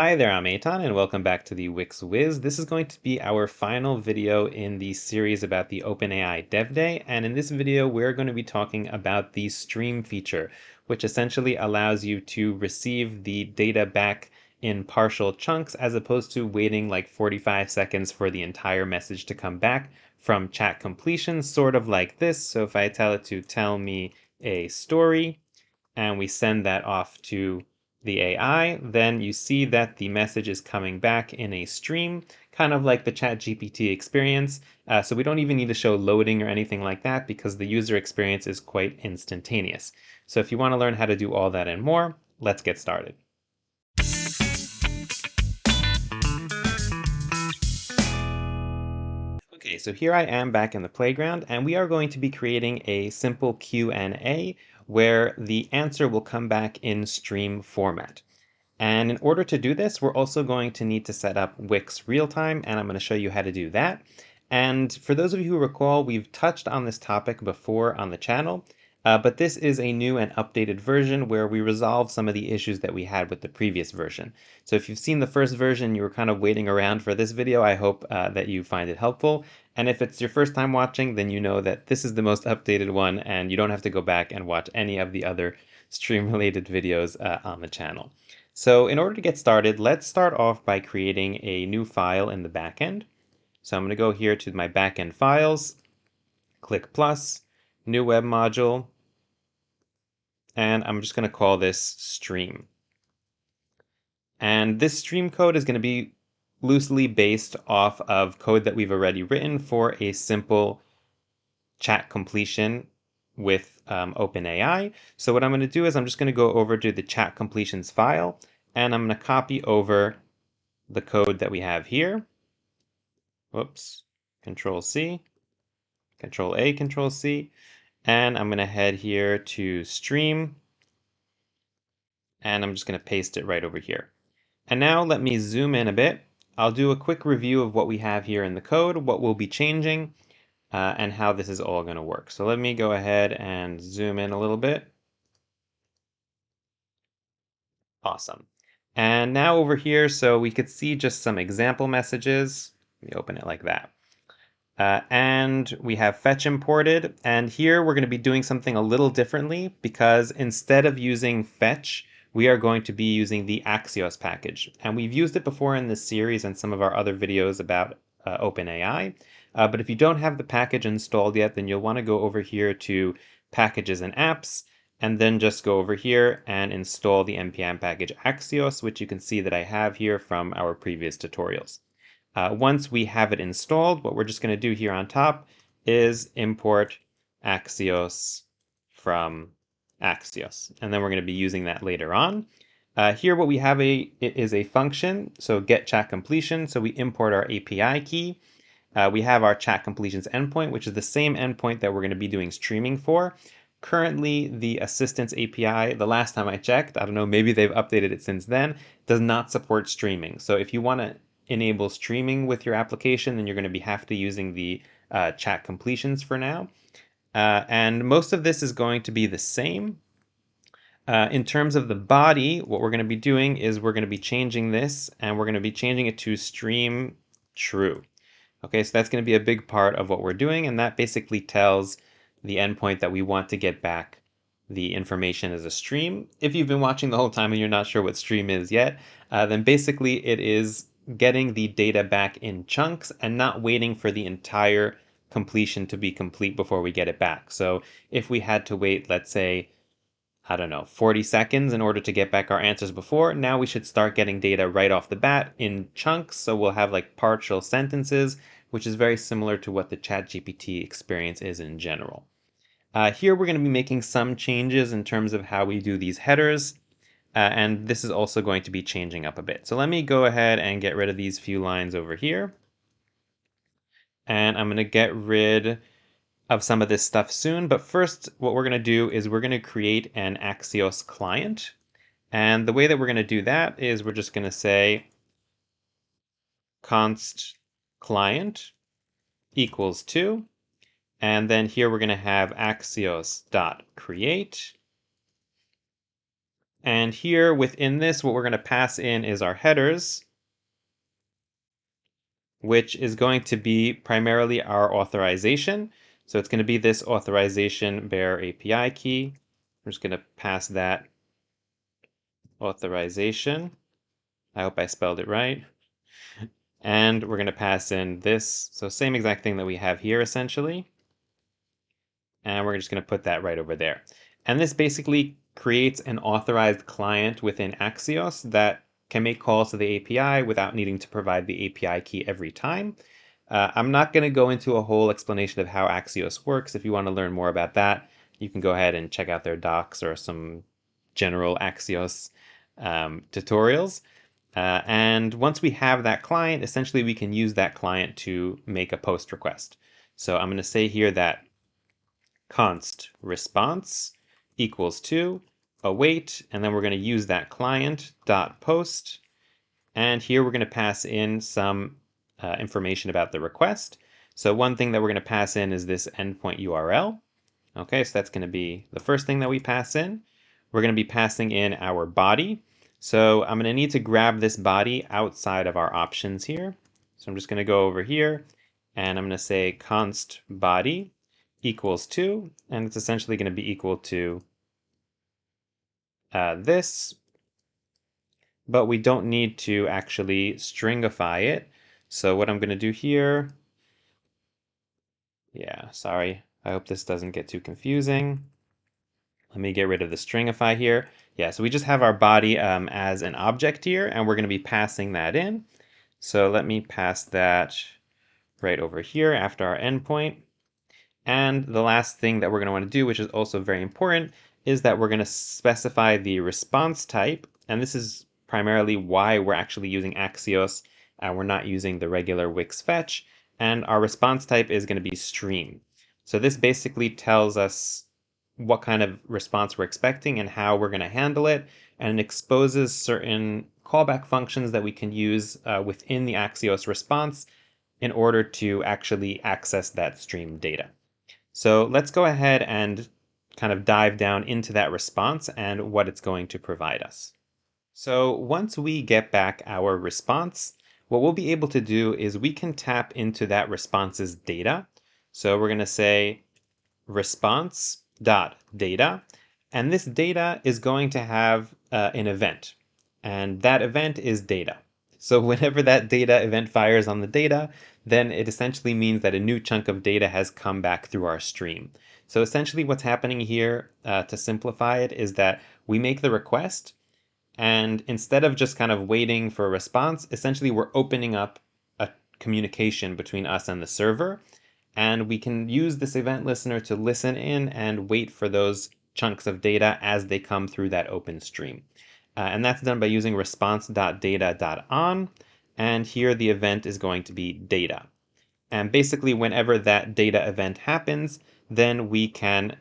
Hi there, I'm Eitan, and welcome back to the Wix Wiz. This is going to be our final video in the series about the OpenAI Dev Day, and in this video we're going to be talking about the stream feature, which essentially allows you to receive the data back in partial chunks as opposed to waiting like 45 seconds for the entire message to come back from chat completion, sort of like this. So if I tell it to tell me a story, and we send that off to the AI, then you see that the message is coming back in a stream, kind of like the ChatGPT experience. So we don't even need to show loading or anything like that because the user experience is quite instantaneous. So if you want to learn how to do all that and more, let's get started. Okay, so here I am back in the playground, and we are going to be creating a simple Q&A where the answer will come back in stream format. And in order to do this, we're also going to need to set up Wix Realtime, and I'm going to show you how to do that. And for those of you who recall, we've touched on this topic before on the channel, but this is a new and updated version where we resolve some of the issues that we had with the previous version. So if you've seen the first version, you were kind of waiting around for this video, I hope that you find it helpful. And if it's your first time watching, then you know that this is the most updated one, and you don't have to go back and watch any of the other stream-related videos on the channel. So in order to get started, let's start off by creating a new file in the backend. So I'm going to go here to my backend files, click plus, new web module, and I'm just going to call this stream. And this stream code is going to be loosely based off of code that we've already written for a simple chat completion with OpenAI. So what I'm going to do is I'm just going to go over to the chat completions file, and I'm going to copy over the code that we have here. Whoops, Control C, Control A, Control C, and I'm going to head here to stream, and I'm just going to paste it right over here. And now let me zoom in a bit. I'll do a quick review of what we have here in the code, what we'll be changing, and how this is all going to work. So let me go ahead and zoom in a little bit. Awesome. And now over here, so we could see just some example messages. Let me open it like that. And we have fetch imported, and here we're going to be doing something a little differently because instead of using fetch, we are going to be using the Axios package. And we've used it before in this series and some of our other videos about OpenAI. But if you don't have the package installed yet, then you'll want to go over here to Packages and Apps, and then just go over here and install the npm package Axios, which you can see that I have here from our previous tutorials. Once we have it installed, what we're just going to do here on top is import Axios from Axios. And then we're going to be using that later on. Here what we have is a function, so get chat completion. So we import our API key. We have our chat completions endpoint, which is the same endpoint that we're going to be doing streaming for. Currently, the Assistance API, the last time I checked, I don't know, maybe they've updated it since then, does not support streaming. So if you want to enable streaming with your application, then you're going to have to using the chat completions for now. And most of this is going to be the same. In terms of the body, what we're going to be doing is we're going to be changing this, and we're going to be changing it to stream true. Okay, so that's going to be a big part of what we're doing, and that basically tells the endpoint that we want to get back the information as a stream. If you've been watching the whole time and you're not sure what stream is yet, then basically it is getting the data back in chunks and not waiting for the entire completion to be complete before we get it back. So if we had to wait, let's say, I don't know, 40 seconds in order to get back our answers before, now we should start getting data right off the bat in chunks. So we'll have like partial sentences, which is very similar to what the ChatGPT experience is in general. Here we're going to be making some changes in terms of how we do these headers, and this is also going to be changing up a bit. So let me go ahead and get rid of these few lines over here. And I'm going to get rid of some of this stuff soon, but first what we're going to do is we're going to create an Axios client. And the way that we're going to do that is we're just going to say const client equals to, and then here we're going to have axios.create, And here within this, what we're going to pass in is our headers, which is going to be primarily our authorization. So it's going to be this authorization bearer API key. We're just going to pass that authorization. I hope I spelled it right. And we're going to pass in this. So same exact thing that we have here essentially. And we're just going to put that right over there. And this basically creates an authorized client within Axios that can make calls to the API without needing to provide the API key every time. I'm not going to go into a whole explanation of how Axios works. If you want to learn more about that, you can go ahead and check out their docs or some general Axios tutorials. And once we have that client, essentially we can use that client to make a post request. So I'm going to say here that const response equals to await, and then we're going to use that client dot post, and here we're going to pass in some information about the request. So one thing that we're going to pass in is this endpoint URL. Okay, so that's going to be the first thing that we pass in. We're going to be passing in our body. So I'm going to need to grab this body outside of our options here. So I'm just going to go over here and I'm going to say const body equals to, and it's essentially going to be equal to this, but we don't need to actually stringify it. So what I'm going to do here, yeah, sorry, I hope this doesn't get too confusing. Let me get rid of the stringify here. Yeah, so we just have our body as an object here, and we're going to be passing that in. So let me pass that right over here after our endpoint. And the last thing that we're going to want to do, which is also very important, is that we're going to specify the response type. And this is primarily why we're actually using Axios. We're not using the regular Wix fetch. And our response type is going to be stream. So this basically tells us what kind of response we're expecting and how we're going to handle it. And it exposes certain callback functions that we can use within the Axios response in order to actually access that stream data. So let's go ahead and kind of dive down into that response and what it's going to provide us. So once we get back our response, what we'll be able to do is we can tap into that response's data. So we're going to say response.data, and this data is going to have an event, and that event is data. So whenever that data event fires on the data, then it essentially means that a new chunk of data has come back through our stream. So essentially what's happening here, to simplify it, is that we make the request, and instead of just kind of waiting for a response, essentially we're opening up a communication between us and the server. And we can use this event listener to listen in and wait for those chunks of data as they come through that open stream. And that's done by using response.data.on. And here the event is going to be data. And basically whenever that data event happens, then we can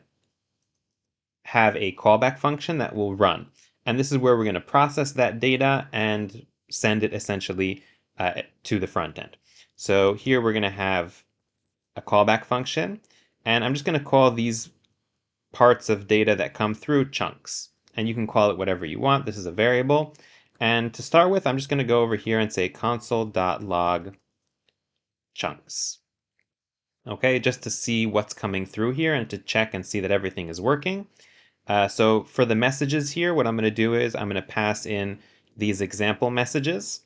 have a callback function that will run. And this is where we're going to process that data and send it essentially to the front end. So here we're going to have a callback function, and I'm just going to call these parts of data that come through chunks. And you can call it whatever you want. This is a variable. And to start with, I'm just going to go over here and say console.log chunks. Okay, just to see what's coming through here and to check and see that everything is working. So for the messages here, what I'm going to do is I'm going to pass in these example messages.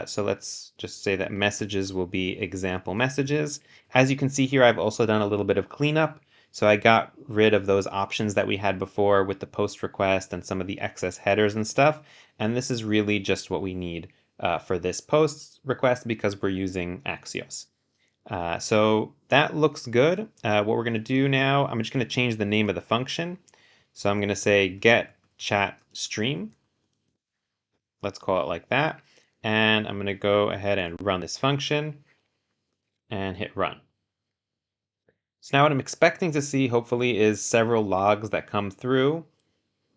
So let's just say that messages will be example messages. As you can see here, I've also done a little bit of cleanup. So I got rid of those options that we had before with the post request and some of the excess headers and stuff. And this is really just what we need for this post request because we're using Axios. So that looks good. What we're going to do now, I'm just going to change the name of the function. So I'm going to say get chat stream. Let's call it like that. And I'm going to go ahead and run this function and hit run. So now what I'm expecting to see, hopefully, is several logs that come through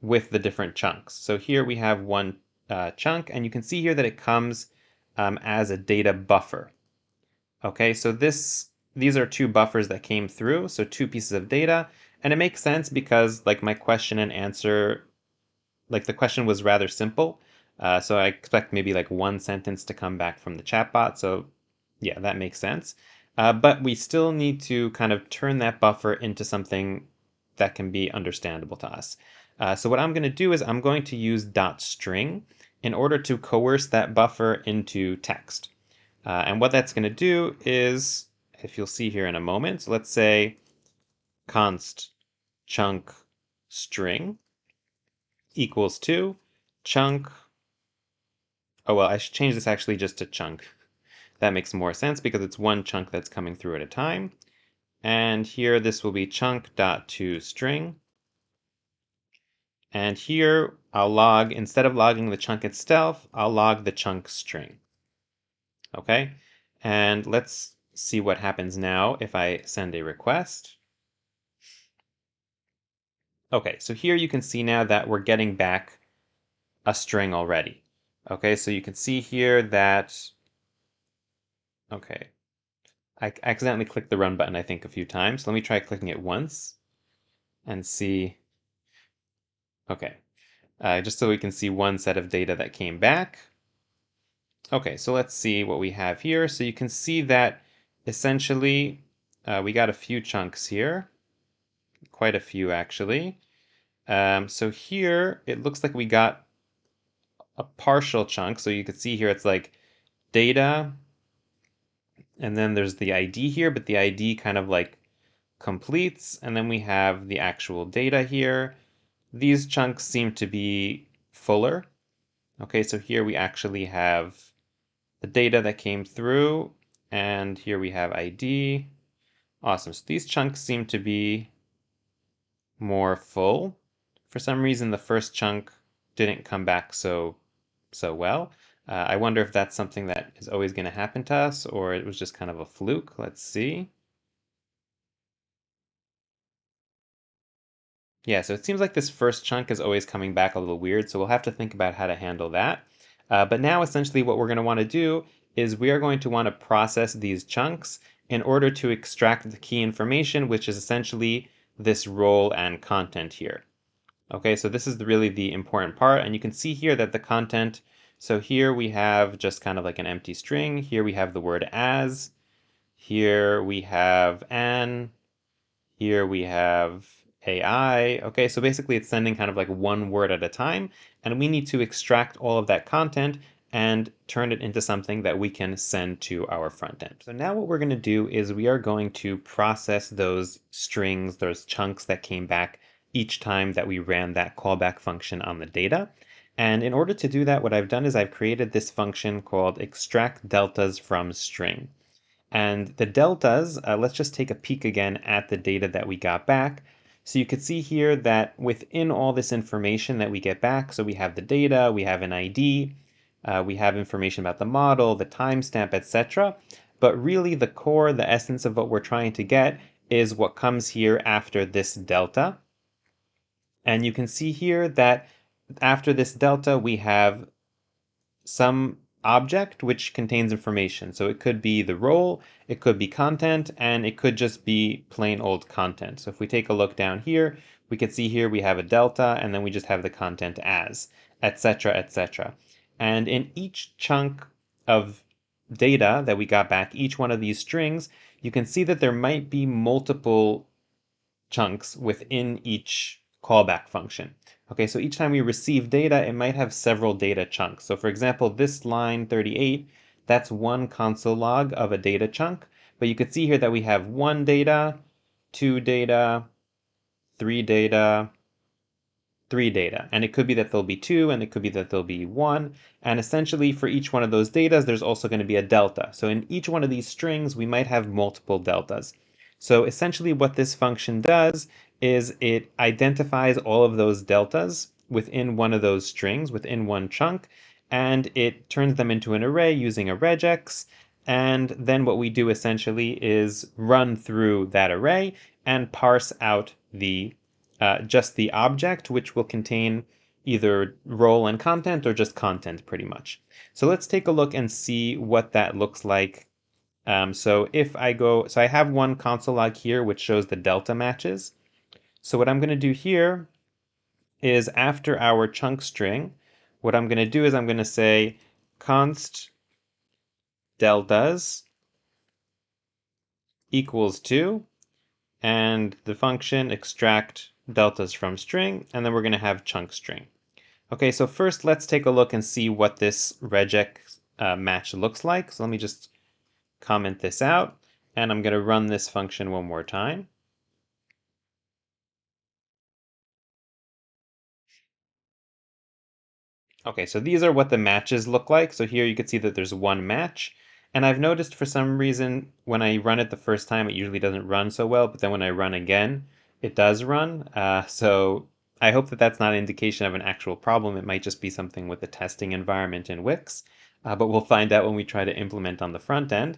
with the different chunks. So here we have one chunk, and you can see here that it comes as a data buffer. Okay, so these are two buffers that came through, so two pieces of data, and it makes sense because like my question and answer like the question was rather simple. So I expect maybe like one sentence to come back from the chatbot. So yeah, that makes sense. But we still need to kind of turn that buffer into something that can be understandable to us. So what I'm going to do is I'm going to use .string in order to coerce that buffer into text. And what that's going to do is, if you'll see here in a moment, let's say const chunk string equals to chunk. Oh, well, I should change this actually just to chunk. That makes more sense because it's one chunk that's coming through at a time. And here this will be chunk.toString. And here I'll log, instead of logging the chunk itself, I'll log the chunk string. Okay? And let's see what happens now if I send a request. Okay, so here you can see now that we're getting back a string already. Okay, so you can see here that, okay, I accidentally clicked the run button, I think, a few times. Let me try clicking it once and see. Okay, just so we can see one set of data that came back. Okay, so let's see what we have here. So you can see that essentially we got a few chunks here, quite a few actually. So here it looks like we got a partial chunk. So you can see here it's like data, and then there's the ID here, but the ID kind of like completes, and then we have the actual data here. These chunks seem to be fuller. Okay, so here we actually have the data that came through, and here we have ID. Awesome, so these chunks seem to be more full. For some reason, the first chunk didn't come back so well. I wonder if that's something that is always going to happen to us, or it was just kind of a fluke. Let's see. Yeah, so it seems like this first chunk is always coming back a little weird, so we'll have to think about how to handle that. But now essentially what we're going to want to do is we are going to want to process these chunks in order to extract the key information, which is essentially this role and content here. Okay, so this is really the important part, and you can see here that the content, so here we have just kind of like an empty string, here we have the word as, here we have an, here we have AI. Okay, so basically it's sending kind of like one word at a time, and we need to extract all of that content and turn it into something that we can send to our front end. So now what we're going to do is we are going to process those strings, those chunks that came back each time that we ran that callback function on the data. And in order to do that, what I've done is I've created this function called extract deltas from string. And the deltas, let's just take a peek again at the data that we got back. So you can see here that within all this information that we get back, so we have the data, we have an ID, we have information about the model, the timestamp, etc. But really the core, the essence of what we're trying to get is what comes here after this delta. And you can see here that after this delta, we have some object which contains information. So it could be the role, it could be content, and it could just be plain old content. So if we take a look down here, we can see here we have a delta, and then we just have the content as, etc., etc. And in each chunk of data that we got back, each one of these strings, you can see that there might be multiple chunks within each callback function. Okay, so each time we receive data, it might have several data chunks. So for example, this line 38, that's one console log of a data chunk. But you can see here that we have one data, two data, three data, three data. And it could be that there'll be two, and it could be that there'll be one. And essentially for each one of those datas, there's also going to be a delta. So in each one of these strings, we might have multiple deltas. So essentially what this function does is it identifies all of those deltas within one of those strings, within one chunk, and it turns them into an array using a regex. And then what we do essentially is run through that array and parse out just the object, which will contain either role and content or just content pretty much. So let's take a look and see what that looks like. So if I go, so I have one console log here which shows the delta matches. So what I'm going to do here is after our chunk string, what I'm going to do is I'm going to say const deltas equals 2, and the function extract deltas from string, and then we're going to have chunk string. Okay, so first let's take a look and see what this regex match looks like. So let me just comment this out, and I'm going to run this function one more time. Okay, so these are what the matches look like. So here you can see that there's one match. And I've noticed for some reason when I run it the first time, it usually doesn't run so well, but then when I run again, it does run. So I hope that that's not an indication of an actual problem. It might just be something with the testing environment in Wix, but we'll find out when we try to implement on the front end.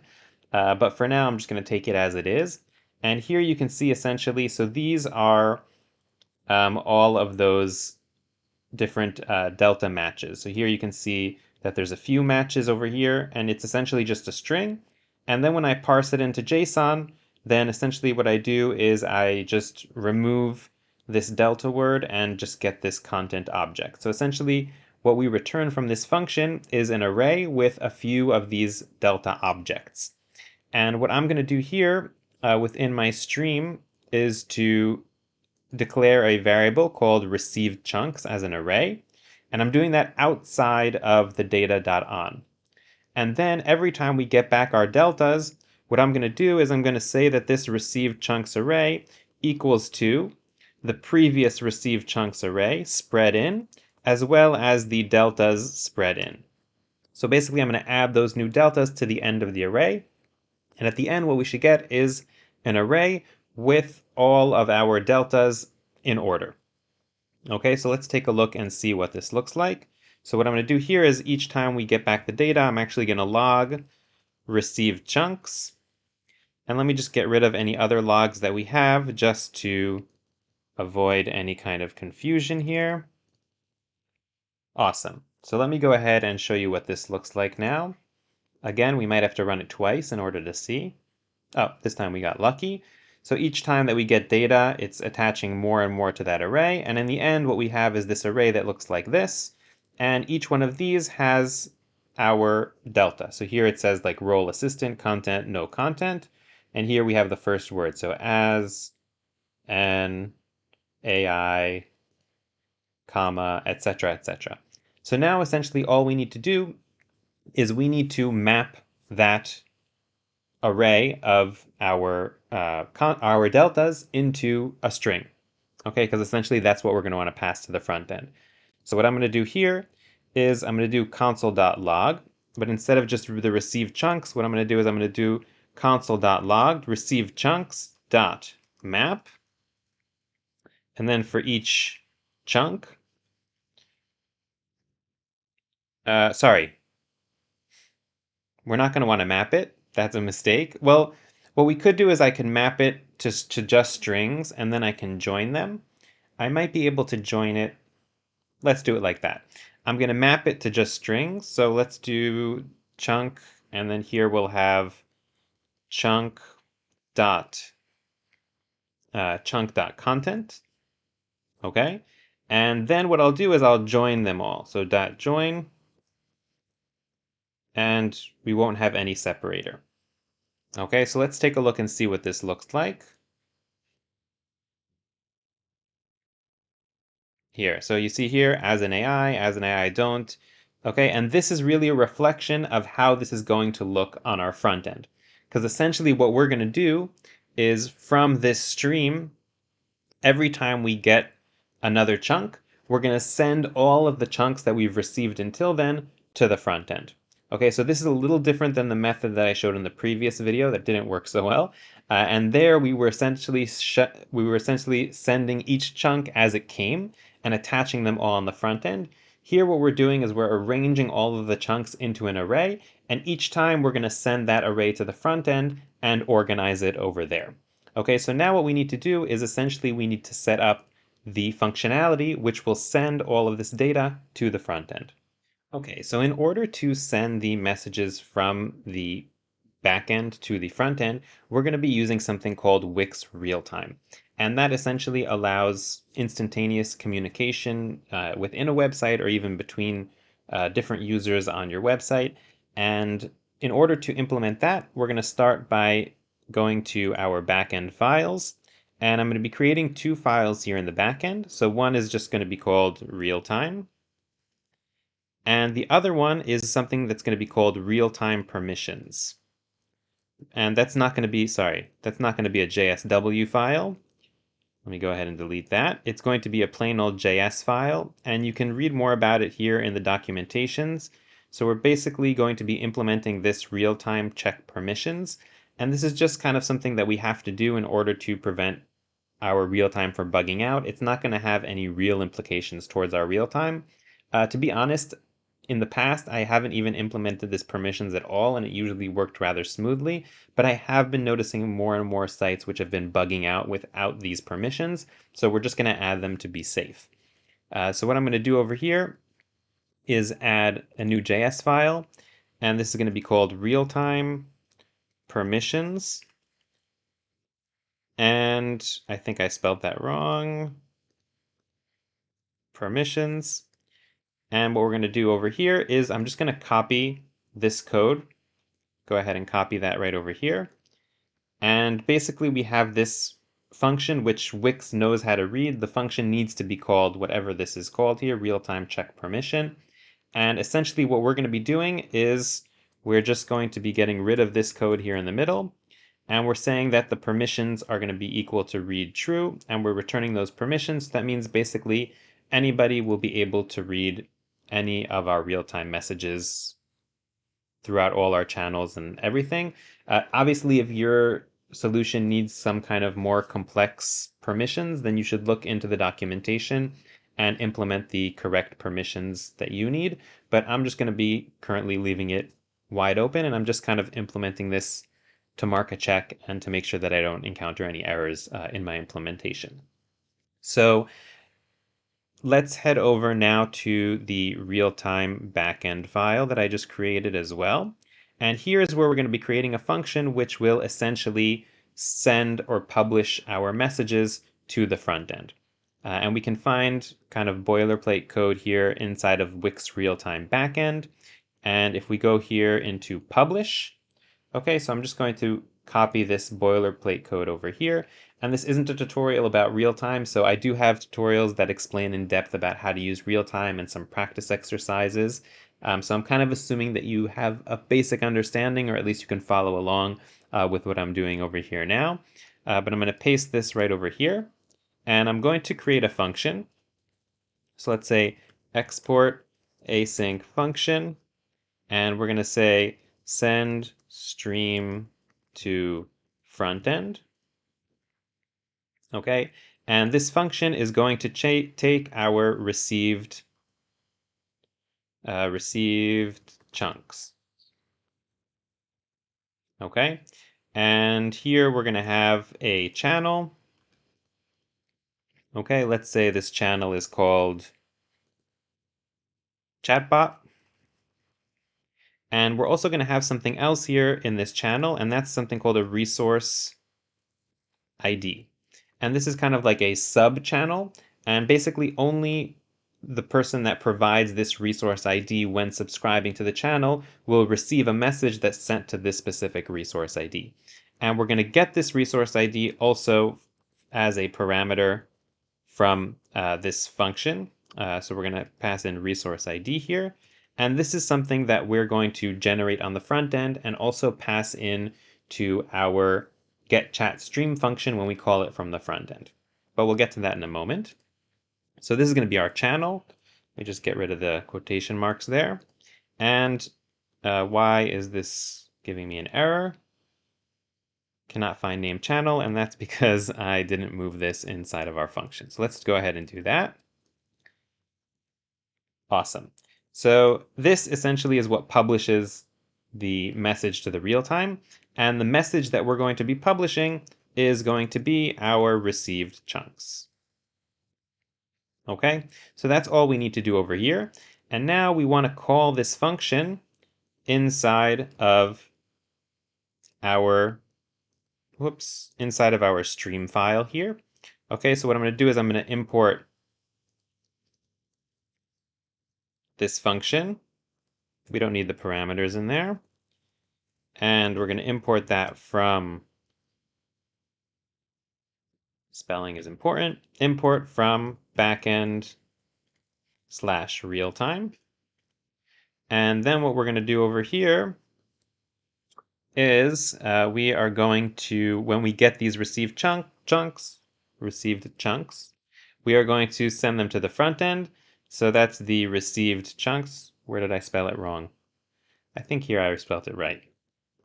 But for now, I'm just going to take it as it is. And here you can see essentially, so these are all of those different delta matches. So here you can see that there's a few matches over here, and it's essentially just a string. And then when I parse it into JSON, then essentially what I do is I just remove this delta word and just get this content object. So essentially what we return from this function is an array with a few of these delta objects. And what I'm going to do here within my stream is to declare a variable called received chunks as an array, and I'm doing that outside of the data.on. And then every time we get back our deltas, what I'm going to do is I'm going to say that this received chunks array equals to the previous received chunks array spread in, as well as the deltas spread in. So basically I'm going to add those new deltas to the end of the array, and at the end what we should get is an array with all of our deltas in order. Okay, so let's take a look and see what this looks like. So what I'm going to do here is each time we get back the data, I'm actually going to log received chunks. And let me just get rid of any other logs that we have just to avoid any kind of confusion here. Awesome. So let me go ahead and show you what this looks like now. Again, we might have to run it twice in order to see. Oh, this time we got lucky. So each time that we get data, it's attaching more and more to that array. And in the end, what we have is this array that looks like this. And each one of these has our delta. So here it says like role assistant, content, no content. And here we have the first word. So as an AI, comma, etc., etc. So now essentially all we need to do is we need to map that array of our deltas into a string. Okay, because essentially that's what we're going to want to pass to the front end. So what I'm going to do here is I'm going to do console.log, but instead of just the received chunks, what I'm going to do is I'm going to do console.log received chunks dot map, and then for each chunk, sorry, we're not going to want to map it. That's a mistake. Well, what we could do is I can map it to just strings, and then I can join them. I might be able to join it. Let's do it like that. I'm going to map it to just strings. So let's do chunk, and then here we'll have chunk dot content. Okay. And then what I'll do is I'll join them all. So dot join, and we won't have any separator. Okay, so let's take a look and see what this looks like. Here, so you see here, as an AI don't. Okay, and this is really a reflection of how this is going to look on our front end. Because essentially what we're going to do is from this stream, every time we get another chunk, we're going to send all of the chunks that we've received until then to the front end. Okay, so this is a little different than the method that I showed in the previous video that didn't work so well. And there we were essentially sending each chunk as it came and attaching them all on the front end. Here what we're doing is we're arranging all of the chunks into an array, and each time we're going to send that array to the front end and organize it over there. Okay, so now what we need to do is essentially we need to set up the functionality which will send all of this data to the front end. Okay, so in order to send the messages from the backend to the front end, we're going to be using something called Wix Realtime. And that essentially allows instantaneous communication within a website or even between different users on your website. And in order to implement that, we're going to start by going to our backend files. And I'm going to be creating two files here in the backend. So one is just going to be called real-time. And the other one is something that's going to be called real-time permissions. And that's not going to be, sorry, that's not going to be a JSW file. Let me go ahead and delete that. It's going to be a plain old JS file, and you can read more about it here in the documentations. So we're basically going to be implementing this real-time check permissions. And this is just kind of something that we have to do in order to prevent our real-time from bugging out. It's not going to have any real implications towards our real-time. To be honest, in the past, I haven't even implemented this permissions at all, and it usually worked rather smoothly, but I have been noticing more and more sites which have been bugging out without these permissions, so we're just going to add them to be safe. So what I'm going to do over here is add a new JS file, and this is going to be called real-time permissions, and I think I spelled that wrong. Permissions. And what we're going to do over here is I'm just going to copy this code. Go ahead and copy that right over here. And basically we have this function which Wix knows how to read. The function needs to be called whatever this is called here, real-time check permission. And essentially what we're going to be doing is we're just going to be getting rid of this code here in the middle. And we're saying that the permissions are going to be equal to read true, and we're returning those permissions. That means basically anybody will be able to read any of our real-time messages throughout all our channels and everything. Obviously, if your solution needs some kind of more complex permissions, then you should look into the documentation and implement the correct permissions that you need. But I'm just going to be currently leaving it wide open, and I'm just kind of implementing this to mark a check and to make sure that I don't encounter any errors in my implementation. So let's head over now to the real-time backend file that I just created as well. And here is where we're going to be creating a function which will essentially send or publish our messages to the front end. And we can find kind of boilerplate code here inside of Wix real-time backend. And if we go here into publish, okay, so I'm just going to copy this boilerplate code over here. And this isn't a tutorial about real-time, so I do have tutorials that explain in depth about how to use real-time and some practice exercises. So I'm kind of assuming that you have a basic understanding, or at least you can follow along with what I'm doing over here now. But I'm going to paste this right over here, and I'm going to create a function. So let's say export async function, and we're going to say send stream to front end. Okay, and this function is going to take our received chunks. Okay, and here we're going to have a channel. Okay, let's say this channel is called Chatbot. And we're also going to have something else here in this channel, and that's something called a resource ID. And this is kind of like a sub channel, and basically only the person that provides this resource ID when subscribing to the channel will receive a message that's sent to this specific resource ID. And we're going to get this resource ID also as a parameter from this function. So we're going to pass in resource ID here. And this is something that we're going to generate on the front end and also pass in to our getChatStream function when we call it from the front end. But we'll get to that in a moment. So this is going to be our channel. Let me just get rid of the quotation marks there. And why is this giving me an error? Cannot find name channel, and that's because I didn't move this inside of our function. So let's go ahead and do that. Awesome. So this essentially is what publishes the message to the real-time, and the message that we're going to be publishing is going to be our received chunks. Okay, so that's all we need to do over here. And now we want to call this function inside of our, inside of our stream file here. Okay, so what I'm going to do is I'm going to import this function. We don't need the parameters in there. And we're going to import that from, spelling is important, import from backend / realtime. And then what we're going to do over here is we are going to, when we get these received chunks, we are going to send them to the front end. So that's the received chunks. Where did I spell it wrong? I think here I spelled it right.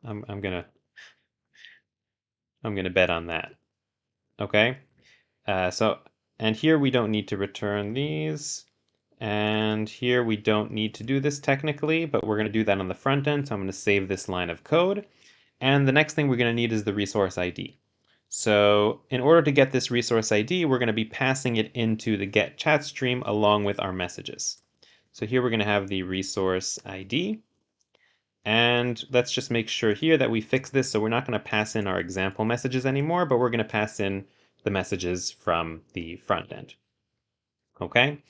I'm gonna bet on that. Okay. And here we don't need to return these. And here we don't need to do this technically, but we're going to do that on the front end. So I'm going to save this line of code. And the next thing we're going to need is the resource ID. So in order to get this resource ID, we're going to be passing it into the get chat stream along with our messages. So here we're going to have the resource ID. And let's just make sure here that we fix this. So we're not going to pass in our example messages anymore, but we're going to pass in the messages from the front end. Okay.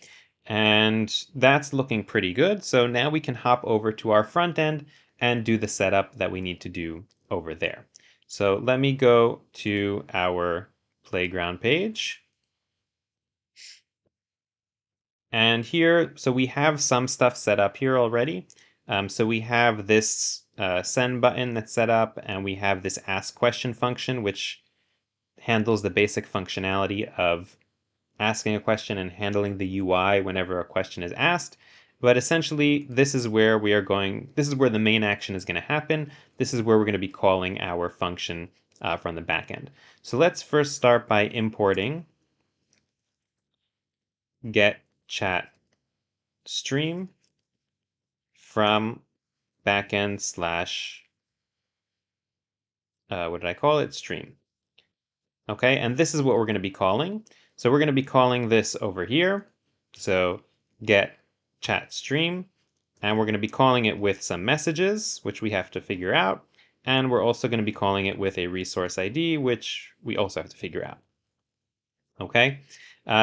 And that's looking pretty good. So now we can hop over to our front end and do the setup that we need to do over there. So let me go to our playground page. And here, so we have some stuff set up here already. So we have this send button that's set up, and we have this ask question function, which handles the basic functionality of asking a question and handling the UI whenever a question is asked. But essentially, this is where the main action is going to happen. This is where we're going to be calling our function from the backend. So let's first start by importing get chat stream from backend / what did I call it? Stream. Okay, and this is what we're going to be calling. So we're going to be calling this over here. So get chat stream, and we're going to be calling it with some messages, which we have to figure out. And we're also going to be calling it with a resource ID, which we also have to figure out. Okay,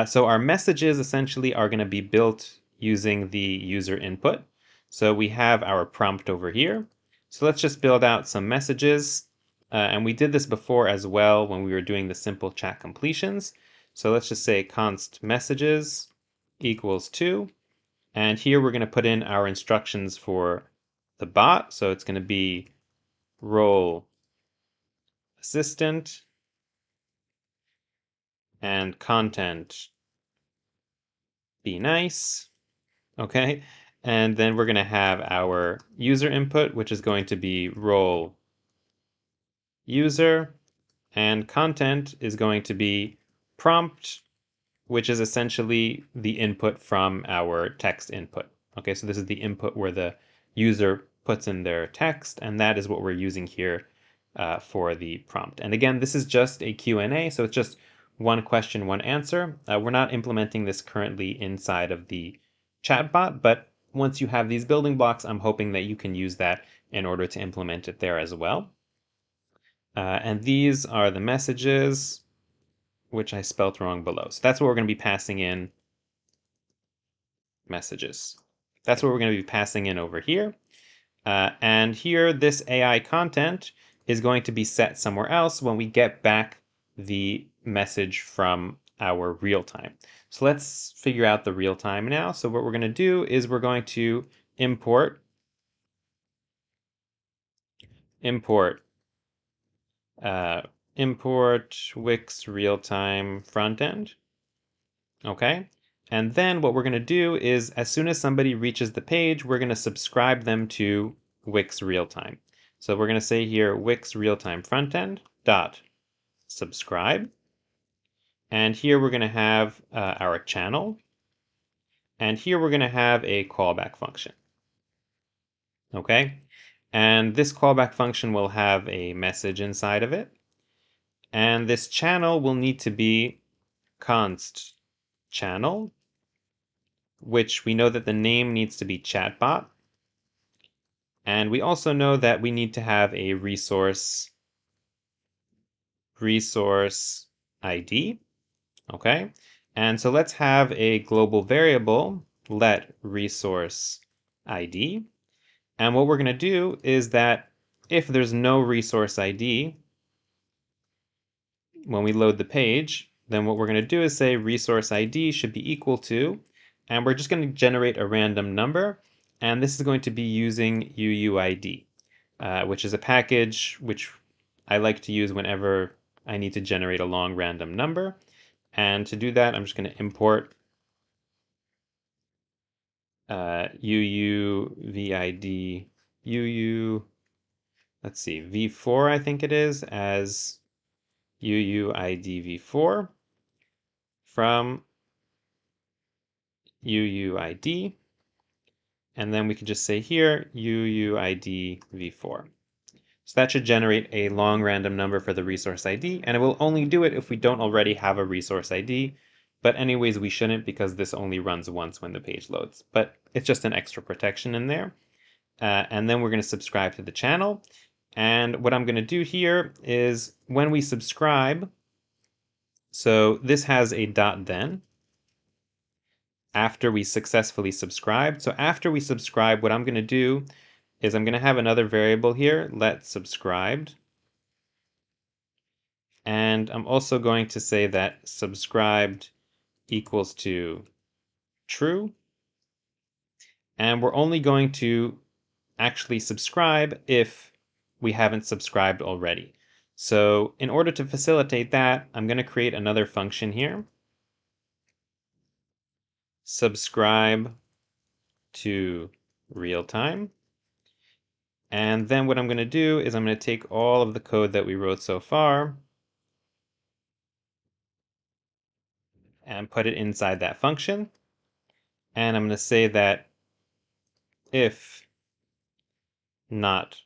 so our messages essentially are going to be built using the user input. So we have our prompt over here. So let's just build out some messages. And we did this before as well when we were doing the simple chat completions. So let's just say const messages equals 2. And here we're going to put in our instructions for the bot. So it's going to be role assistant and content be nice. Okay. And then we're going to have our user input, which is going to be role user, and content is going to be prompt, which is essentially the input from our text input. Okay, so this is the input where the user puts in their text, and that is what we're using here for the prompt. And again, this is just a Q&A, so it's just one question, one answer. We're not implementing this currently inside of the chatbot, but once you have these building blocks, I'm hoping that you can use that in order to implement it there as well. And these are the messages, which I spelt wrong below. So that's what we're going to be passing in messages. That's what we're going to be passing in over here. And here, this AI content is going to be set somewhere else when we get back the message from our real time. So let's figure out the real time now. So what we're going to do is we're going to import Wix real-time front end. Okay. And then what we're going to do is as soon as somebody reaches the page, we're going to subscribe them to Wix real-time. So we're going to say here Wix real-time frontend dot subscribe. And here we're going to have our channel. And here we're going to have a callback function. Okay. And this callback function will have a message inside of it. And this channel will need to be const channel, which we know that the name needs to be Chatbot. And we also know that we need to have a resource ID. Okay, and so let's have a global variable, let resource ID. And what we're going to do is that if there's no resource ID, when we load the page, then what we're going to do is say resource ID should be equal to, and we're just going to generate a random number, and this is going to be using UUID, which is a package which I like to use whenever I need to generate a long random number. And to do that, I'm just going to import UUVID, UU, let's see, V4 I think it is, as UUID V4 from UUID, and then we can just say here UUID V4. So that should generate a long random number for the resource ID, and it will only do it if we don't already have a resource ID, but anyways we shouldn't because this only runs once when the page loads. But it's just an extra protection in there. And then we're going to subscribe to the channel. And what I'm going to do here is when we subscribe, so this has a dot then, after we successfully subscribed. So after we subscribe, what I'm going to do is I'm going to have another variable here, let subscribed. And I'm also going to say that subscribed equals to true. And we're only going to actually subscribe if we haven't subscribed already. So in order to facilitate that, I'm going to create another function here. Subscribe to real time. And then what I'm going to do is I'm going to take all of the code that we wrote so far and put it inside that function. And I'm going to say that if not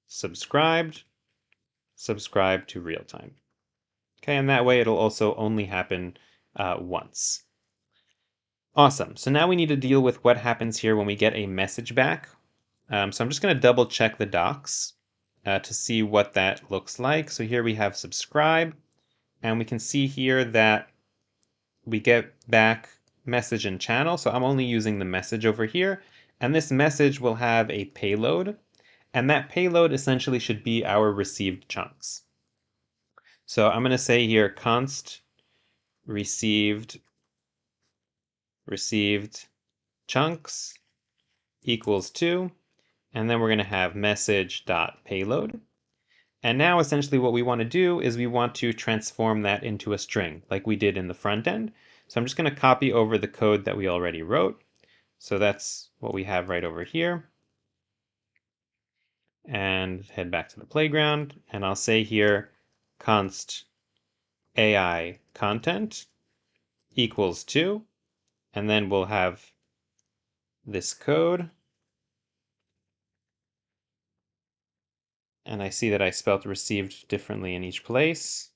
subscribed, subscribe to real time. Okay, and that way it'll also only happen once. Awesome. So now we need to deal with what happens here when we get a message back. So I'm just going to double check the docs to see what that looks like. So here we have subscribe, and we can see here that we get back message and channel. So I'm only using the message over here, and this message will have a payload, and that payload essentially should be our received chunks. So I'm going to say here const received chunks equals 2, and then we're going to have message.payload. And now essentially what we want to do is we want to transform that into a string like we did in the front end. So I'm just going to copy over the code that we already wrote. So that's what we have right over here. And head back to the playground, and I'll say here const AI content equals 2, and then we'll have this code. And I see that I spelled received differently in each place.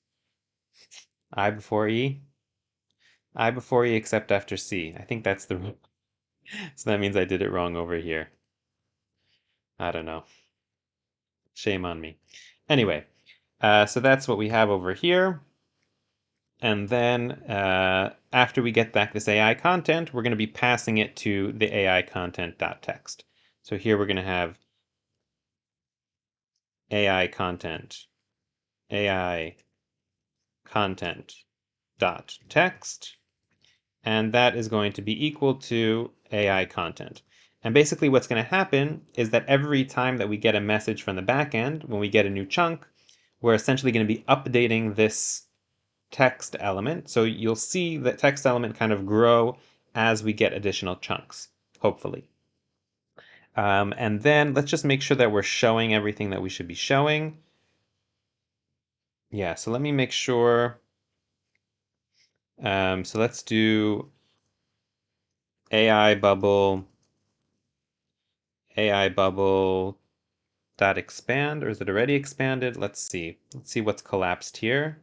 I before E. I before E except after C. I think that's the rule. So that means I did it wrong over here. I don't know. Shame on me. Anyway, so that's what we have over here. And then after we get back this AI content, we're going to be passing it to the AI content.text. So here we're going to have AI content dot text, and that is going to be equal to AI content. And basically what's going to happen is that every time that we get a message from the backend, when we get a new chunk, we're essentially going to be updating this text element. So you'll see the text element kind of grow as we get additional chunks, hopefully. And then let's just make sure that we're showing everything that we should be showing. Yeah, so let me make sure. So let's do AI bubble dot expand, or is it already expanded? Let's see. Let's see what's collapsed here.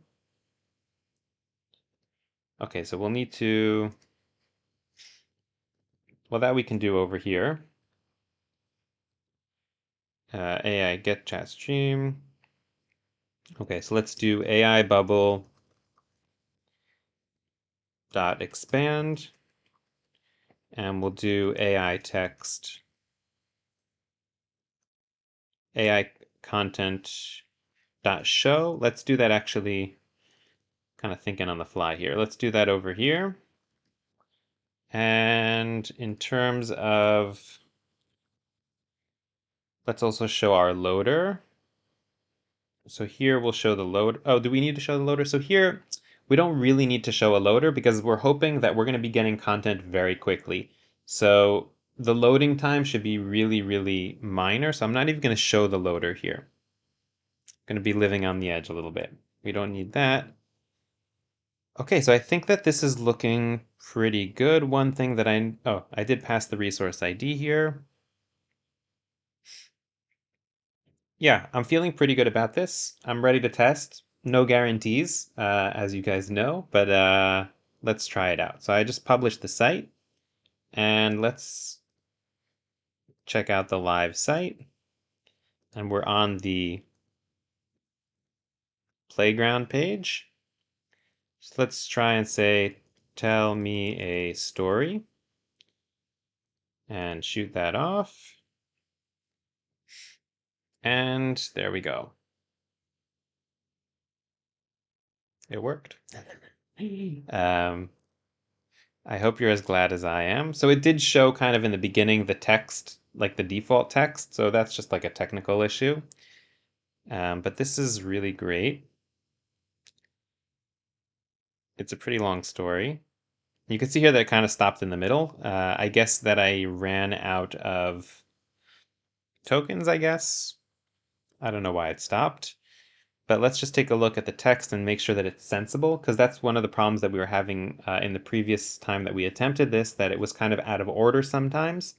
Okay, so we'll need to, well, that we can do over here. AI get chat stream. Okay, so let's do AI bubble dot expand, and we'll do AI text, AI content dot show. Let's do that actually, kind of thinking on the fly here. Let's do that over here. And in terms of, let's also show our loader. So here we'll show the load. Oh, do we need to show the loader? So here we don't really need to show a loader because we're hoping that we're going to be getting content very quickly. So the loading time should be really, really minor. So I'm not even going to show the loader here. Going to be living on the edge a little bit. We don't need that. Okay, so I think that this is looking pretty good. One thing that I did pass the resource ID here. Yeah, I'm feeling pretty good about this. I'm ready to test. No guarantees, as you guys know, but let's try it out. So I just published the site, and let's check out the live site. And we're on the playground page. So let's try and say, tell me a story, and shoot that off. And there we go. It worked. I hope you're as glad as I am. So it did show kind of in the beginning the text, like the default text. So that's just like a technical issue. But this is really great. It's a pretty long story. You can see here that it kind of stopped in the middle. I guess that I ran out of tokens, I guess. I don't know why it stopped. But let's just take a look at the text and make sure that it's sensible, because that's one of the problems that we were having in the previous time that we attempted this, that it was kind of out of order sometimes.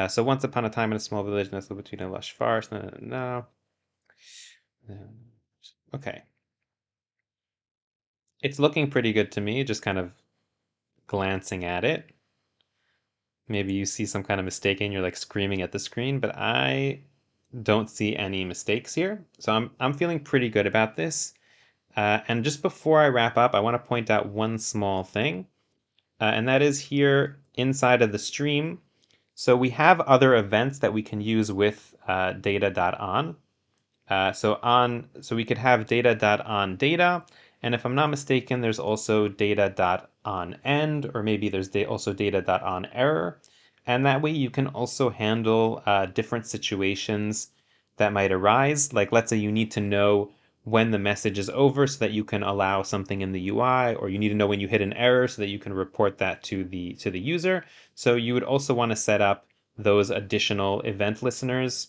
So once upon a time in a small village nestled between a lush forest. No. Okay. It's looking pretty good to me, just kind of glancing at it. Maybe you see some kind of mistake and you're like screaming at the screen, but I don't see any mistakes here. So I'm feeling pretty good about this. And just before I wrap up, I want to point out one small thing, and that is here inside of the stream. So we have other events that we can use with data.on. So we could have data.onData, and if I'm not mistaken, there's also data.onEnd, or maybe there's also data.onError. And that way you can also handle different situations that might arise. Like let's say you need to know when the message is over so that you can allow something in the UI, or you need to know when you hit an error so that you can report that to the user. So you would also want to set up those additional event listeners.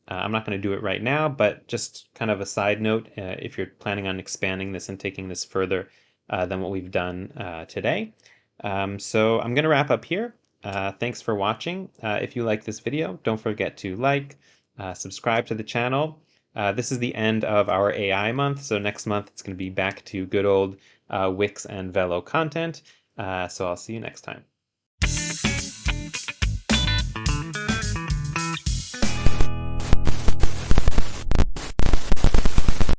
I'm not going to do it right now, but just kind of a side note, if you're planning on expanding this and taking this further than what we've done today. So I'm going to wrap up here. Thanks for watching. If you like this video, don't forget to like, subscribe to the channel. This is the end of our AI month, so next month it's going to be back to good old Wix and Velo content. So I'll see you next time.